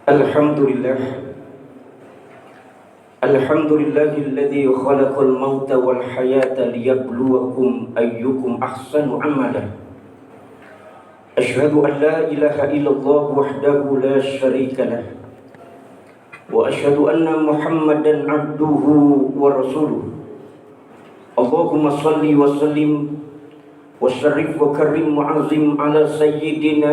Alhamdulillah. Alhamdulillahilladzi khalaqal mauta wal hayata liyabluwakum ayyukum ahsanu amala. Asyhadu an la ilaha illallah wahdahu la syarika lah. Wa asyhadu anna Muhammadan abduhu wa rasuluh. Allahumma salli wa sallim wa syarif wa karim wa azim ala sayyidina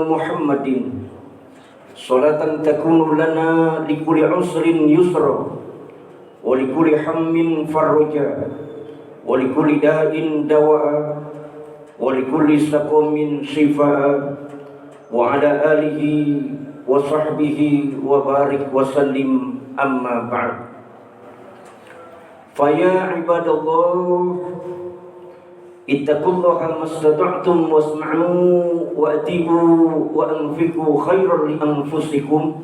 Muhammadin. Salatan takunu lana likulli usrin yusra wa likulli hammin farraja wa likulli da'in dawa'a wa likulli saqamin shifaa wa ala alihi wa sahbihi wa barik wa sallim amma ba'd. Fa ya ibadallah ittaqullaha mastata'tum wasma'u wa atibu wa anfiqu khairan li anfusikum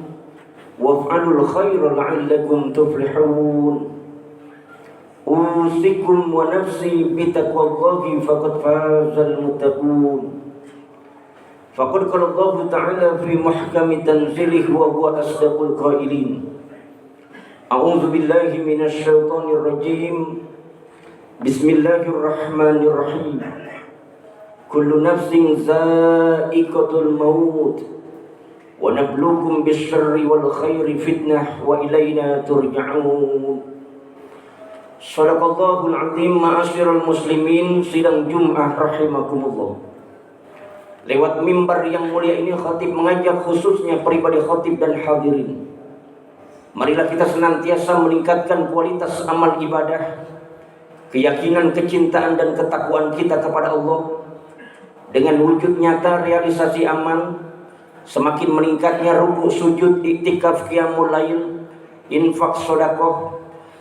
waf'alul khaira la'allakum tuflihun. Usikum wa nafsi bitaqwallahi faqad fazal muttaqun. Faqad qala Allah ta'ala fi muhkami tanzilihi wa huwa asdaqul qailin. A'udzu billahi minasy syaithanir rajim. Bismillahirrahmanirrahim. Kullu nafsin za'iqatul maut wa nabluukum bisyarri wal khairi fitnah wa ilaina turja'un. Shadaqallahul azim. Ma'asyiral muslimin, sidang Jumat rahimakumullah. Lewat mimbar yang mulia ini khatib mengajak khususnya pribadi khatib dan hadirin. Marilah kita senantiasa meningkatkan kualitas amal ibadah, keyakinan, kecintaan dan ketakwaan kita kepada Allah. Dengan wujud nyata realisasi amal, semakin meningkatnya ruku, sujud, iktikaf, qiyamul lail, infak, sedekah,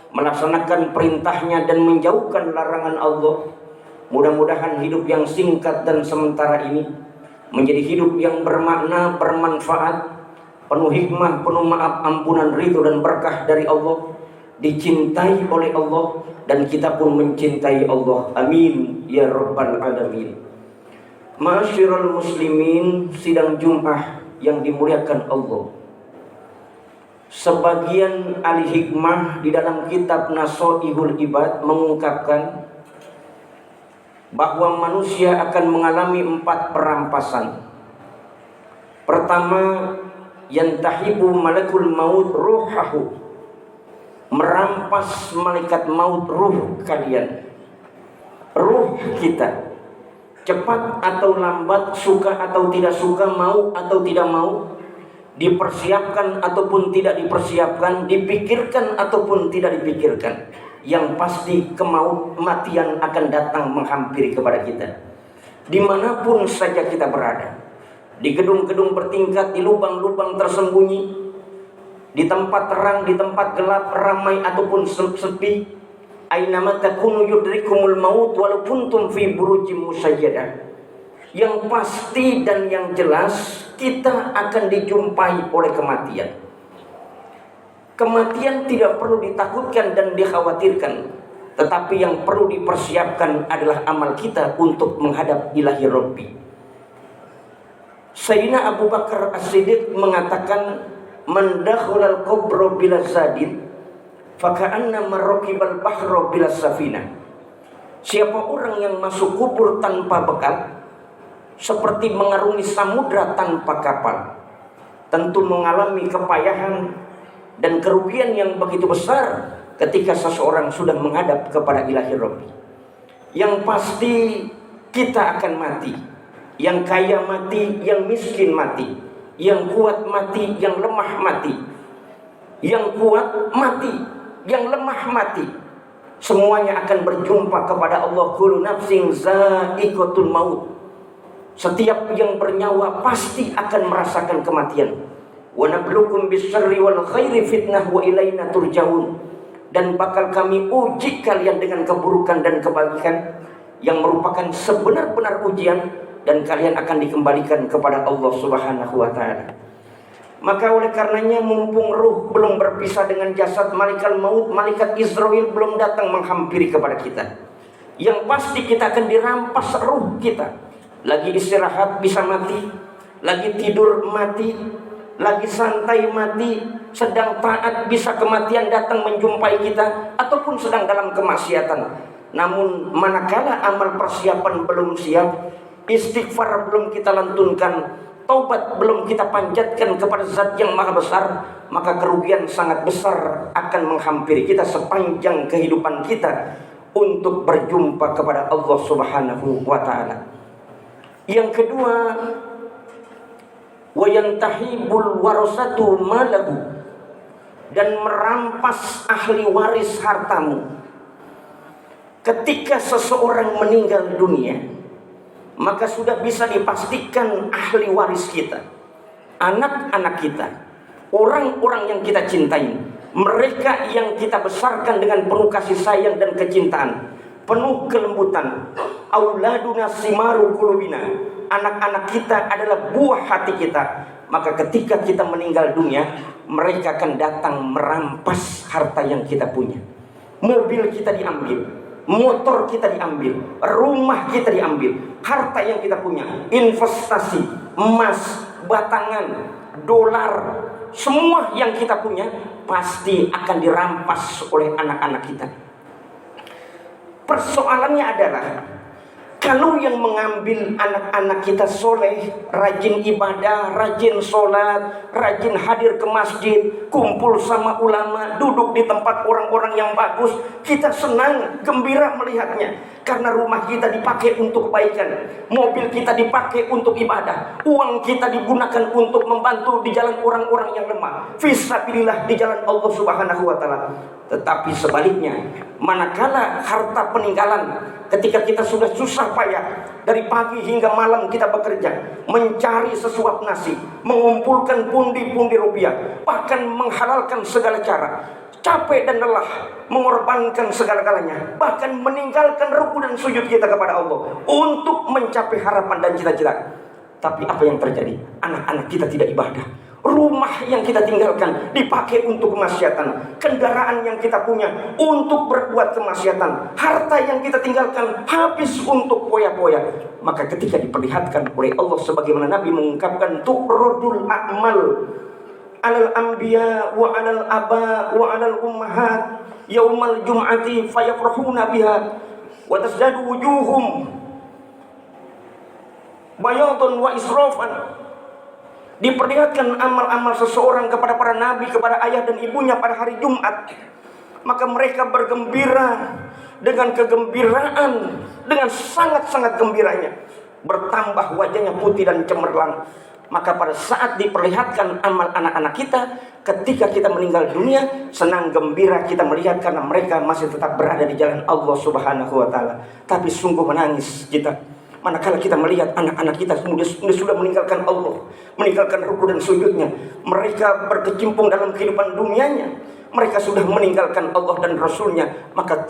melaksanakan perintahnya dan menjauhkan larangan Allah. Mudah-mudahan hidup yang singkat dan sementara ini menjadi hidup yang bermakna, bermanfaat, penuh hikmah, penuh maaf, ampunan, ridho dan berkah dari Allah, dicintai oleh Allah, dan kita pun mencintai Allah. Amin ya rabbal alamin. Ma'asyiral muslimin, sidang Jumat yang dimuliakan Allah. Sebagian ahli hikmah di dalam kitab Nasoihul Ibad mengungkapkan bahwa manusia akan mengalami 4 perampasan. Pertama, yantahibu malakul maut ruhahu, merampas malaikat maut ruh kalian, ruh kita. Cepat atau lambat, suka atau tidak suka, mau atau tidak mau, dipersiapkan ataupun tidak dipersiapkan, dipikirkan ataupun tidak dipikirkan, yang pasti kematian akan datang menghampiri kepada kita dimanapun saja kita berada. Di gedung-gedung bertingkat, di lubang-lubang tersembunyi, di tempat terang, di tempat gelap, ramai ataupun sepi, ainama takunu yudrikumul maut walau kuntum fi burujim musayyadah. Yang pasti dan yang jelas, kita akan dijumpai oleh kematian. Kematian tidak perlu ditakutkan dan dikhawatirkan, tetapi yang perlu dipersiapkan adalah amal kita untuk menghadap ilahi Rabbi. Sayyidina Abu Bakar As-Siddiq mengatakan, man dakhalal qabra bila zadin faka'anna marraqibal bahra bila safina. Siapa orang yang masuk kubur tanpa bekal, seperti mengarungi samudra tanpa kapal, tentu mengalami kepayahan dan kerugian yang begitu besar ketika seseorang sudah menghadap kepada ilahi Rabbi. Yang pasti kita akan mati. Yang kaya mati, yang miskin mati, yang kuat mati, yang lemah mati. Yang kuat mati, yang lemah mati. Semuanya akan berjumpa kepada Allah. Kullu nafsin za'iqatul maut. Setiap yang bernyawa pasti akan merasakan kematian. Wa nabluukum bisyarri wal khairi fitnah wa ilaina turja'un. Dan bakal kami uji kalian dengan keburukan dan kebaikan, yang merupakan sebenar-benar ujian, dan kalian akan dikembalikan kepada Allah Subhanahu wa taala. Maka oleh karenanya, mumpung ruh belum berpisah dengan jasad, malaikat maut, malaikat Israel belum datang menghampiri kepada kita, yang pasti kita akan dirampas ruh kita, Lagi istirahat bisa mati, lagi tidur mati, lagi santai mati, sedang taat bisa kematian datang menjumpai kita, ataupun sedang dalam kemaksiatan. Namun manakala amal persiapan belum siap, istighfar belum kita lantunkan, taubat belum kita panjatkan kepada Zat yang Maha Besar, maka kerugian sangat besar akan menghampiri kita sepanjang kehidupan kita untuk berjumpa kepada Allah Subhanahu wa taala. Yang kedua, wayantahibul warasatu malahu, dan merampas ahli waris hartamu. Ketika seseorang meninggal dunia, maka sudah bisa dipastikan ahli waris kita, anak-anak kita, orang-orang yang kita cintai, mereka yang kita besarkan dengan penuh kasih sayang dan kecintaan, penuh kelembutan. Auladuna simaru qulubina, anak-anak kita adalah buah hati kita. Maka ketika kita meninggal dunia, mereka akan datang merampas harta yang kita punya. Mobil kita diambil, motor kita diambil, rumah kita diambil, harta yang kita punya, investasi, emas, batangan, dolar, semua yang kita punya pasti akan dirampas oleh anak-anak kita. Persoalannya adalah, kalau yang mengambil anak-anak kita soleh, rajin ibadah, rajin sholat, rajin hadir ke masjid, kumpul sama ulama, duduk di tempat orang-orang yang bagus, kita senang, gembira melihatnya. Karena rumah kita dipakai untuk kebaikan, mobil kita dipakai untuk ibadah, uang kita digunakan untuk membantu di jalan orang-orang yang lemah, fisabilillah di jalan Allah Subhanahu wa taala. Tetapi sebaliknya, manakala harta peninggalan, ketika kita sudah susah payah dari pagi hingga malam kita bekerja, mencari sesuap nasi, mengumpulkan pundi-pundi rupiah, bahkan menghalalkan segala cara, capek dan lelah, mengorbankan segala-galanya, bahkan meninggalkan ruku dan sujud kita kepada Allah untuk mencapai harapan dan cita-cita. Tapi apa yang terjadi? Anak-anak kita tidak ibadah. Rumah yang kita tinggalkan dipakai untuk kemaksiatan, kendaraan yang kita punya untuk berbuat kemaksiatan, harta yang kita tinggalkan habis untuk poya-poya. Maka ketika diperlihatkan oleh Allah, sebagaimana Nabi mengungkapkan, tu'radul a'mal alal anbiya wa alal aba wa alal ummahat yaumal jum'ati fayafrahuna biha wa tasdadu wujuhum bayadun wa israfan. Diperlihatkan amal-amal seseorang kepada para nabi, kepada ayah dan ibunya pada hari Jumat, maka mereka bergembira dengan kegembiraan, dengan sangat-sangat gembiranya, bertambah wajahnya putih dan cemerlang. Maka pada saat diperlihatkan amal anak-anak kita, ketika kita meninggal dunia, senang gembira kita melihat karena mereka masih tetap berada di jalan Allah Subhanahu wa taala. Tapi sungguh menangis kita manakala kita melihat anak-anak kita sudah meninggalkan Allah, meninggalkan ruku dan sujudnya. Mereka berkecimpung dalam kehidupan dunianya, mereka sudah meninggalkan Allah dan Rasulnya. Maka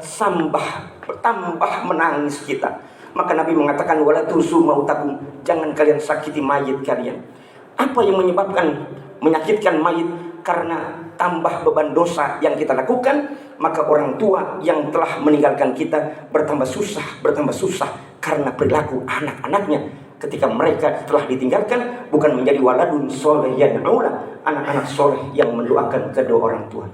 tambah menangis kita. Maka Nabi mengatakan, wala tusu mautakum, jangan kalian sakiti mayit kalian. Apa yang menyebabkan menyakitkan mayit? Karena tambah beban dosa yang kita lakukan, maka orang tua yang telah meninggalkan kita bertambah susah karena perilaku anak-anaknya ketika mereka telah ditinggalkan, bukan menjadi waladun soleh yad'una, anak-anak soleh yang mendoakan kedua orang tua.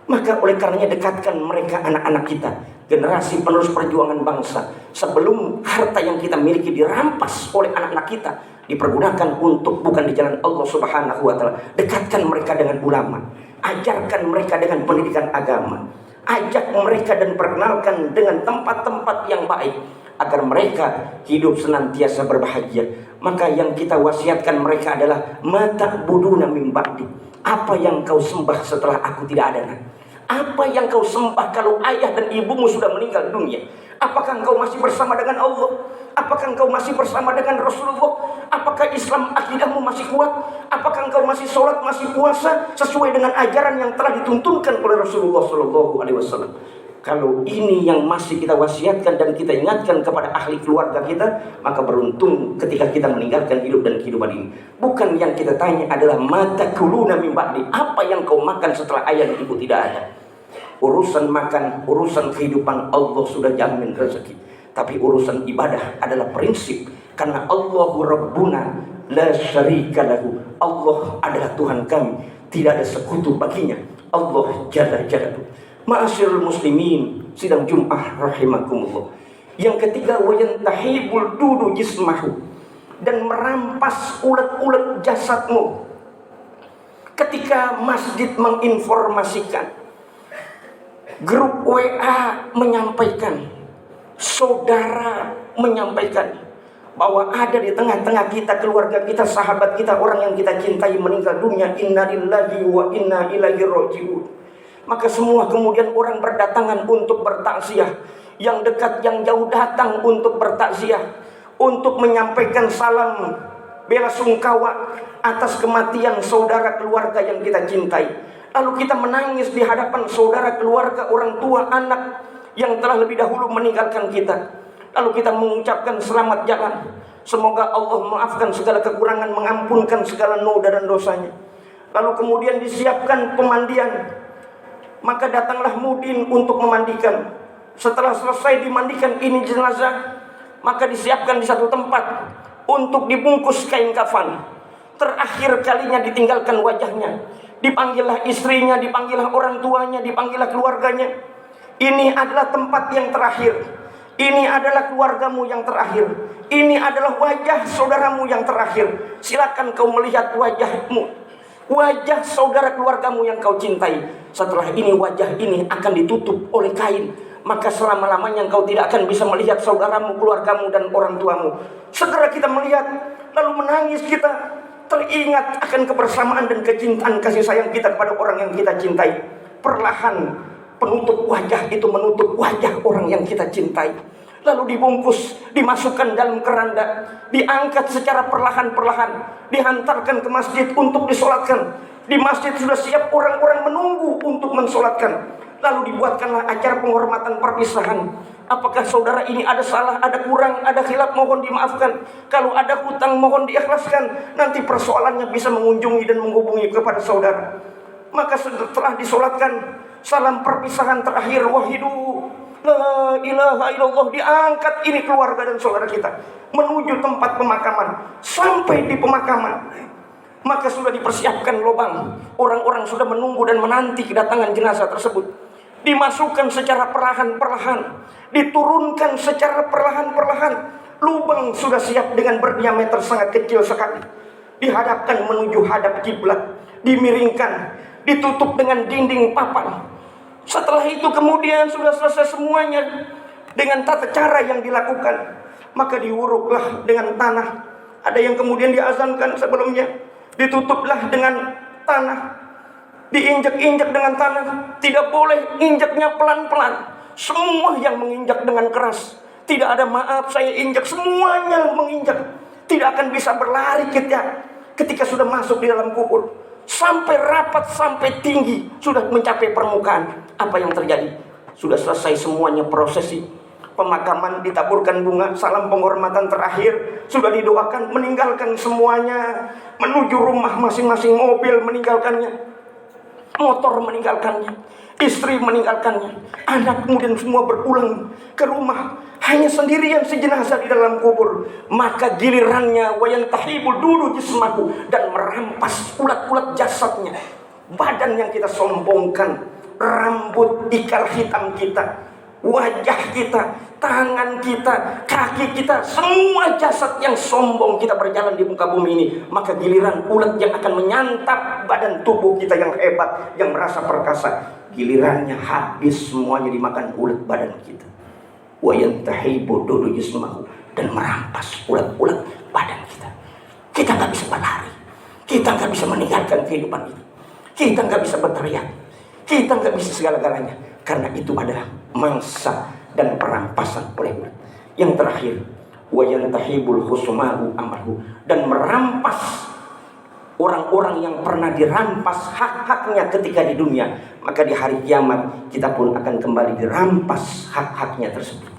Maka oleh karenanya dekatkan mereka, anak-anak kita, generasi penerus perjuangan bangsa. Sebelum harta yang kita miliki dirampas oleh anak-anak kita, dipergunakan untuk bukan di jalan Allah Subhanahu wa taala. Dekatkan mereka dengan ulama, ajarkan mereka dengan pendidikan agama, ajak mereka dan perkenalkan dengan tempat-tempat yang baik, agar mereka hidup senantiasa berbahagia. Maka yang kita wasiatkan mereka adalah mata buduna min ba'di. Apa yang kau sembah setelah aku tidak ada? Apa yang kau sembah kalau ayah dan ibumu sudah meninggal dunia? Apakah engkau masih bersama dengan Allah? Apakah engkau masih bersama dengan Rasulullah? Apakah Islam akidahmu masih kuat? Apakah engkau masih sholat, masih puasa sesuai dengan ajaran yang telah dituntunkan oleh Rasulullah SAW? Kalau ini yang masih kita wasiatkan dan kita ingatkan kepada ahli keluarga kita, maka beruntung ketika kita meninggalkan hidup dan kehidupan ini. Bukan yang kita tanya adalah mata kuluna min ba'di, apa yang kau makan setelah ayah dan ibu tidak ada. Urusan makan, urusan kehidupan Allah sudah jamin rezeki. Tapi urusan ibadah adalah prinsip Karena Allahu Rabbuna la syarika lahu. Allah adalah Tuhan kami, tidak ada sekutu baginya. Allah Jalla Jalaluhu. Ma'asyiral muslimin, sidang Jumat rahimakumullah. Yang ketiga, wayantahibul dudu jismahu, dan merampas ulet-ulet jasadmu. Ketika masjid menginformasikan, grup WA menyampaikan, saudara menyampaikan bahwa ada di tengah-tengah kita, keluarga kita, sahabat kita, orang yang kita cintai meninggal dunia, innalillahi wa inna ilaihi raji'un. Maka semua kemudian orang berdatangan untuk bertakziah. Yang dekat, yang jauh datang untuk bertakziah, untuk menyampaikan salam bela sungkawa atas kematian saudara keluarga yang kita cintai. Lalu kita menangis di hadapan saudara keluarga, orang tua, anak yang telah lebih dahulu meninggalkan kita. Lalu kita mengucapkan selamat jalan, semoga Allah memaafkan segala kekurangan, mengampunkan segala noda dan dosanya. Lalu kemudian disiapkan pemandian, maka datanglah mudin untuk memandikan. Setelah selesai dimandikan ini jenazah, maka disiapkan di satu tempat untuk dibungkus kain kafan. Terakhir kalinya ditinggalkan wajahnya. Dipanggillah istrinya, dipanggillah orang tuanya, dipanggillah keluarganya. Ini adalah tempat yang terakhir. Ini adalah keluargamu yang terakhir. Ini adalah wajah saudaramu yang terakhir. Silakan kau melihat wajahmu, wajah saudara keluargamu yang kau cintai. Setelah ini wajah ini akan ditutup oleh kain. Maka selama-lamanya engkau tidak akan bisa melihat saudaramu, keluargamu, dan orang tuamu. Segera kita melihat, lalu menangis kita, teringat akan kebersamaan dan kecintaan kasih sayang kita kepada orang yang kita cintai. Perlahan penutup wajah itu menutup wajah orang yang kita cintai. Lalu dibungkus, dimasukkan dalam keranda, diangkat secara perlahan-perlahan, dihantarkan ke masjid untuk disolatkan. Di masjid sudah siap orang-orang menunggu untuk mensolatkan. Lalu dibuatkanlah acara penghormatan perpisahan. Apakah saudara ini ada salah, ada kurang, ada khilaf, mohon dimaafkan. Kalau ada hutang, mohon diikhlaskan. Nanti persoalannya bisa mengunjungi dan menghubungi kepada saudara. Maka setelah disolatkan, salam perpisahan terakhir, wahidu la ilaha illallah, diangkat ini keluarga dan saudara kita menuju tempat pemakaman. Sampai di pemakaman, maka sudah dipersiapkan lubang. Orang-orang sudah menunggu dan menanti kedatangan jenazah tersebut. Dimasukkan secara perlahan-perlahan, diturunkan secara perlahan-perlahan. Lubang sudah siap dengan berdiameter sangat kecil sekali. Dihadapkan menuju hadap kiblat, dimiringkan, ditutup dengan dinding papan. Setelah itu kemudian sudah selesai semuanya dengan tata cara yang dilakukan, maka diuruklah dengan tanah. Ada yang kemudian diazankan sebelumnya, ditutuplah dengan tanah, diinjak-injak dengan tanah. Tidak boleh injaknya pelan-pelan. Semua yang menginjak dengan keras, tidak ada maaf saya injak, semuanya menginjak. Tidak akan bisa berlari kita ketika sudah masuk di dalam kubur. Sampai rapat, sampai tinggi, sudah mencapai permukaan. Apa yang terjadi? Sudah selesai semuanya prosesi pemakaman, ditaburkan bunga, salam penghormatan terakhir, sudah didoakan, meninggalkan semuanya, menuju rumah masing-masing, mobil meninggalkannya, motor meninggalkannya, istri meninggalkannya, anak kemudian semua berpulang ke rumah, hanya sendirian si jenazah di dalam kubur. Maka gilirannya wayantahibul dulu jismahu, dan merampas ulat-ulat jasadnya. Badan yang kita sombongkan, rambut ikal hitam kita, wajah kita, tangan kita, kaki kita, semua jasad yang sombong kita berjalan di muka bumi ini. Maka giliran ulat yang akan menyantap badan tubuh kita yang hebat, yang merasa perkasa, gilirannya habis semuanya dimakan ulat badan kita. Wa yantahibu dudu jismahu, dan merampas ulat-ulat badan kita. Kita gak bisa berlari, kita gak bisa meninggalkan kehidupan ini, kita gak bisa berteriak, kita gak bisa segala-galanya. Karena itu adalah mangsa dan perampasan oleh ulat. Yang terakhir, wa yantahibul khusmahu amahu, dan merampas orang-orang yang pernah dirampas hak-haknya ketika di dunia. Maka di hari kiamat kita pun akan kembali dirampas hak-haknya tersebut.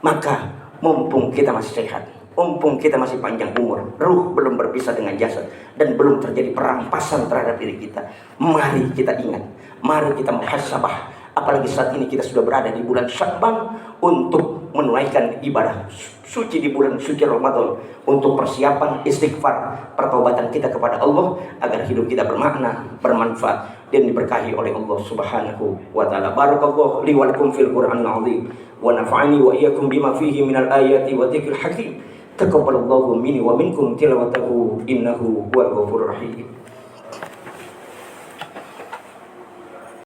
Maka mumpung kita masih sehat, mumpung kita masih panjang umur, ruh belum berpisah dengan jasad, dan belum terjadi perampasan terhadap diri kita, mari kita ingat, mari kita muhasabah. Apalagi saat ini kita sudah berada di bulan Sya'ban untuk menunaikan ibadah suci di bulan suci Ramadan untuk persiapan istighfar, pertobatan kita kepada Allah agar hidup kita bermakna, bermanfaat dan diberkahi oleh Allah Subhanahu wa taala. Barakallahu li wa lakum fil Qur'anil azim wa nafa'ani wa iyyakum bima fihi minal ayati wa dzikril hakim. Taqabbalallahu minni wa minkum tilawatahu innahu huwal ghafurur rahim.